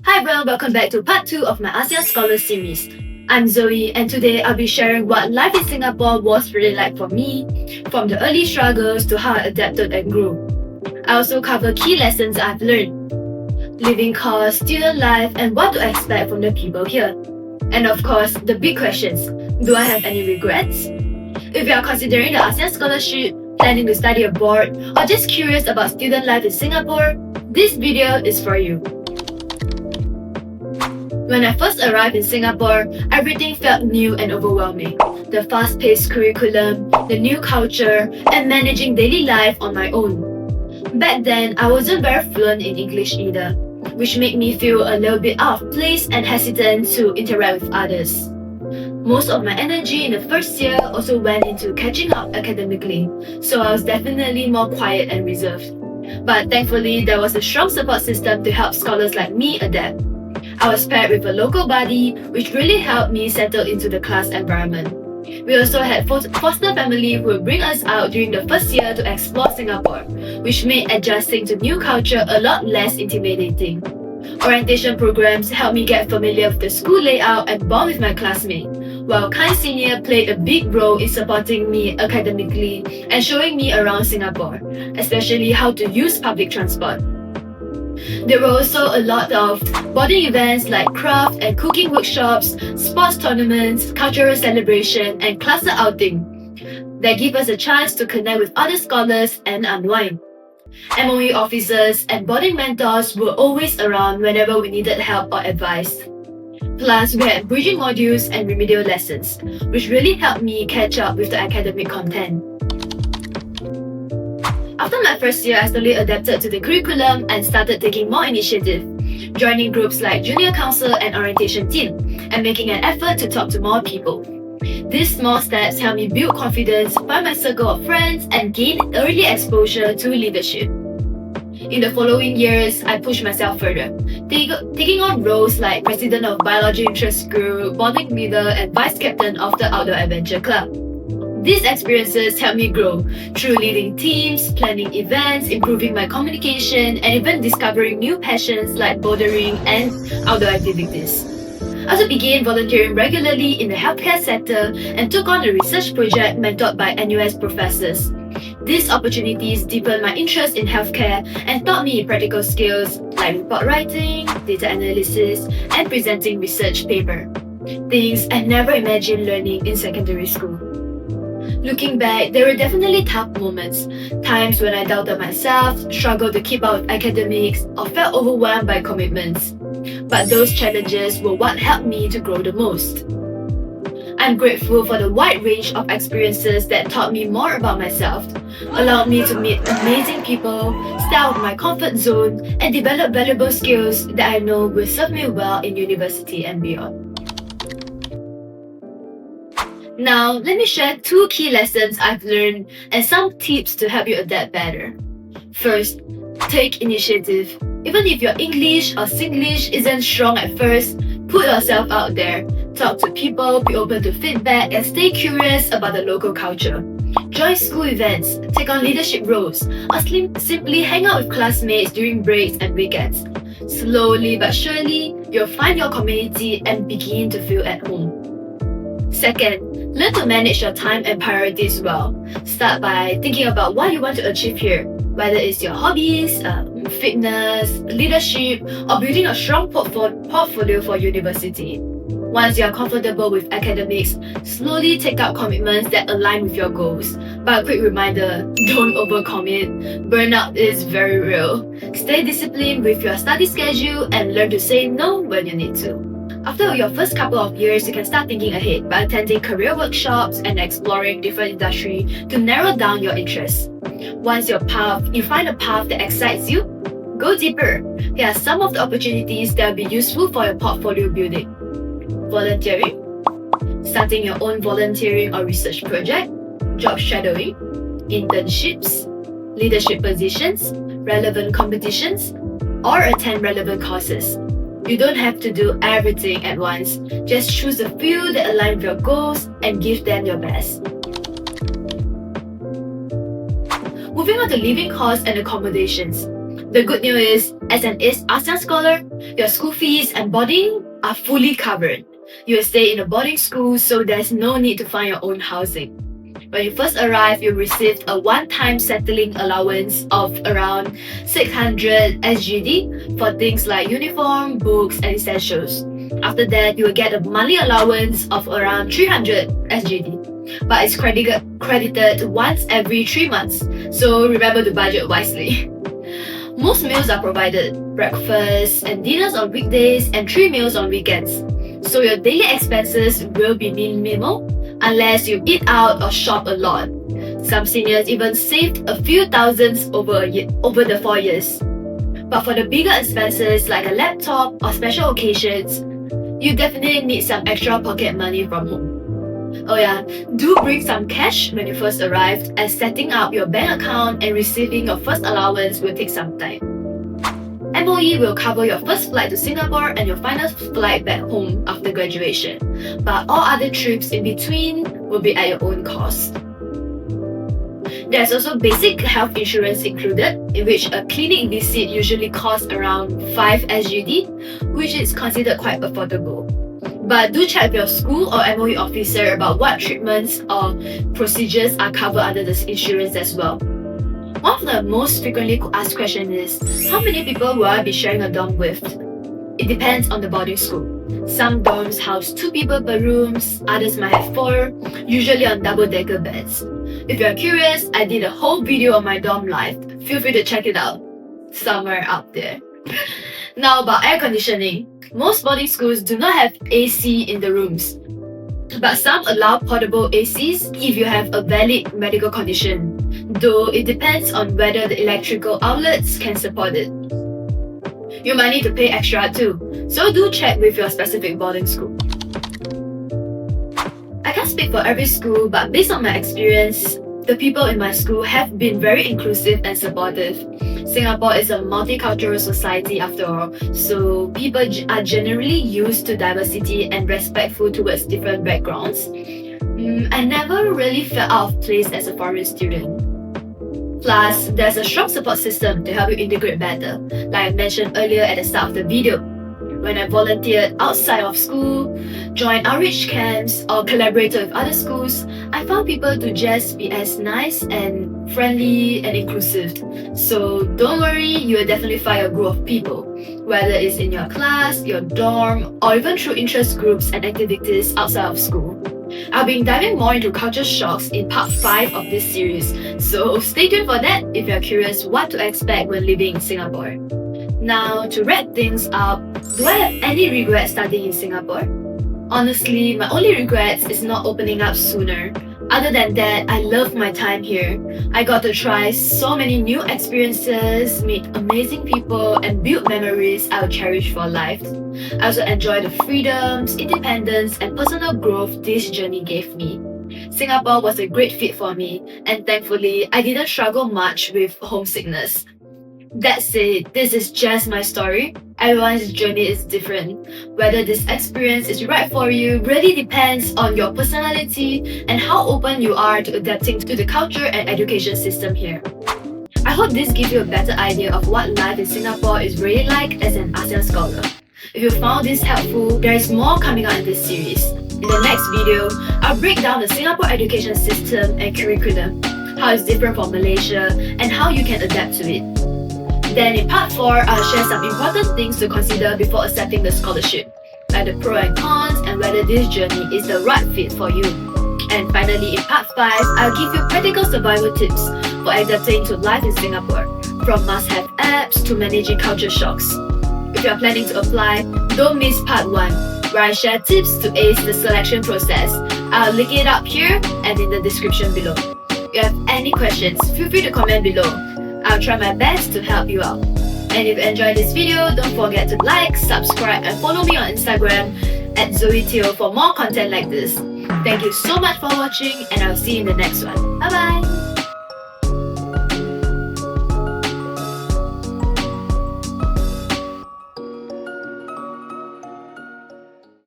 Hi everyone, welcome back to part 2 of my ASEAN Scholar series. I'm Zoe and today I'll be sharing what life in Singapore was really like for me, from the early struggles to how I adapted and grew. I also cover key lessons I've learned, living cost, student life, and what to expect from the people here. And of course, the big questions, do I have any regrets? If you are considering the ASEAN Scholarship, planning to study abroad, or just curious about student life in Singapore, this video is for you. When I first arrived in Singapore, everything felt new and overwhelming. The fast-paced curriculum, the new culture, and managing daily life on my own. Back then, I wasn't very fluent in English either, which made me feel a little bit out of place and hesitant to interact with others. Most of my energy in the first year also went into catching up academically, so I was definitely more quiet and reserved. But thankfully, there was a strong support system to help scholars like me adapt. I was paired with a local buddy, which really helped me settle into the class environment. We also had foster family who would bring us out during the first year to explore Singapore, which made adjusting to new culture a lot less intimidating. Orientation programs helped me get familiar with the school layout and bond with my classmates, while Kind Senior played a big role in supporting me academically and showing me around Singapore, especially how to use public transport. There were also a lot of bonding events like craft and cooking workshops, sports tournaments, cultural celebration, and cluster outing that give us a chance to connect with other scholars and unwind. MOE officers and boarding mentors were always around whenever we needed help or advice. Plus, we had bridging modules and remedial lessons, which really helped me catch up with the academic content. After my first year, I slowly adapted to the curriculum and started taking more initiative, joining groups like Junior Council and Orientation Team, and making an effort to talk to more people. These small steps helped me build confidence, find my circle of friends, and gain early exposure to leadership. In the following years, I pushed myself further, taking on roles like President of Biology Interest Group, Bonding Leader, and Vice Captain of the Outdoor Adventure Club. These experiences helped me grow through leading teams, planning events, improving my communication, and even discovering new passions like bouldering and outdoor activities. I also began volunteering regularly in the healthcare sector and took on a research project mentored by NUS professors. These opportunities deepened my interest in healthcare and taught me practical skills like report writing, data analysis, and presenting research paper. Things I never imagined learning in secondary school. Looking back, there were definitely tough moments, times when I doubted myself, struggled to keep up with academics, or felt overwhelmed by commitments. But those challenges were what helped me to grow the most. I'm grateful for the wide range of experiences that taught me more about myself, allowed me to meet amazing people, stay out of my comfort zone, and develop valuable skills that I know will serve me well in university and beyond. Now, let me share 2 key lessons I've learned and some tips to help you adapt better. First, take initiative. Even if your English or Singlish isn't strong at first, put yourself out there. Talk to people, be open to feedback, and stay curious about the local culture. Join school events, take on leadership roles, or simply hang out with classmates during breaks and weekends. Slowly but surely, you'll find your community and begin to feel at home. Second, learn to manage your time and priorities well. Start by thinking about what you want to achieve here, whether it's your hobbies, fitness, leadership, or building a strong portfolio for university. Once you are comfortable with academics, slowly take up commitments that align with your goals. But a quick reminder, don't overcommit. Burnout is very real. Stay disciplined with your study schedule and learn to say no when you need to. After your first couple of years, you can start thinking ahead by attending career workshops and exploring different industries to narrow down your interests. Once you find a path that excites you, go deeper. Here are some of the opportunities that will be useful for your portfolio building. Volunteering, starting your own volunteering or research project, job shadowing, internships, leadership positions, relevant competitions, or attend relevant courses. You don't have to do everything at once. Just choose a few that align with your goals and give them your best. Moving on to living costs and accommodations. The good news is, as an ASEAN Scholar, your school fees and boarding are fully covered. You will stay in a boarding school, so there's no need to find your own housing. When you first arrive, you received a one-time settling allowance of around 600 SGD for things like uniform, books, and essentials. After that, you will get a monthly allowance of around 300 SGD. But it's credited once every 3 months, so remember to budget wisely. Most meals are provided, breakfast and dinners on weekdays and 3 meals on weekends. So your daily expenses will be minimal unless you eat out or shop a lot. Some seniors even saved a few thousands over the 4 years. But for the bigger expenses like a laptop or special occasions, you definitely need some extra pocket money from home. Oh yeah, do bring some cash when you first arrived, as setting up your bank account and receiving your first allowance will take some time. MOE will cover your first flight to Singapore and your final flight back home after graduation, but all other trips in between will be at your own cost. There's also basic health insurance included, in which a clinic visit usually costs around 5 SGD, which is considered quite affordable. But do check with your school or MOE officer about what treatments or procedures are covered under this insurance as well. One of the most frequently asked questions is, how many people will I be sharing a dorm with? It depends on the boarding school. Some dorms house 2 people per room, others might have 4, usually on double-decker beds. If you're curious, I did a whole video on my dorm life. Feel free to check it out somewhere out there. Now about air conditioning. Most boarding schools do not have AC in the rooms, but some allow portable ACs if you have a valid medical condition, though it depends on whether the electrical outlets can support it. You might need to pay extra too, so do check with your specific boarding school. I can't speak for every school, but based on my experience, the people in my school have been very inclusive and supportive. Singapore is a multicultural society after all, so people are generally used to diversity and respectful towards different backgrounds. I never really felt out of place as a foreign student. Plus, there's a strong support system to help you integrate better, like I mentioned earlier at the start of the video. When I volunteered outside of school, joined outreach camps, or collaborated with other schools, I found people to just be as nice and friendly and inclusive. So don't worry, you will definitely find a group of people, whether it's in your class, your dorm, or even through interest groups and activities outside of school. I'll be diving more into culture shocks in part 5 of this series, so stay tuned for that if you're curious what to expect when living in Singapore. Now, to wrap things up, do I have any regrets studying in Singapore? Honestly, my only regrets is not opening up sooner. Other than that, I love my time here. I got to try so many new experiences, meet amazing people, and build memories I'll cherish for life. I also enjoy the freedoms, independence, and personal growth this journey gave me. Singapore was a great fit for me, and thankfully, I didn't struggle much with homesickness. That said, this is just my story. Everyone's journey is different. Whether this experience is right for you really depends on your personality and how open you are to adapting to the culture and education system here. I hope this gives you a better idea of what life in Singapore is really like as an ASEAN Scholar. If you found this helpful, there is more coming out in this series. In the next video, I'll break down the Singapore education system and curriculum, how it's different from Malaysia, and how you can adapt to it. Then in part 4, I'll share some important things to consider before accepting the scholarship, like the pros and cons and whether this journey is the right fit for you. And finally, in part 5, I'll give you practical survival tips for adapting to life in Singapore, from must-have apps to managing culture shocks. If you're planning to apply, don't miss part 1, where I share tips to ace the selection process. I'll link it up here and in the description below. If you have any questions, feel free to comment below. I'll try my best to help you out. And if you enjoyed this video, don't forget to like, subscribe, and follow me on Instagram at ZoeTeo for more content like this. Thank you so much for watching, and I'll see you in the next one. Bye bye!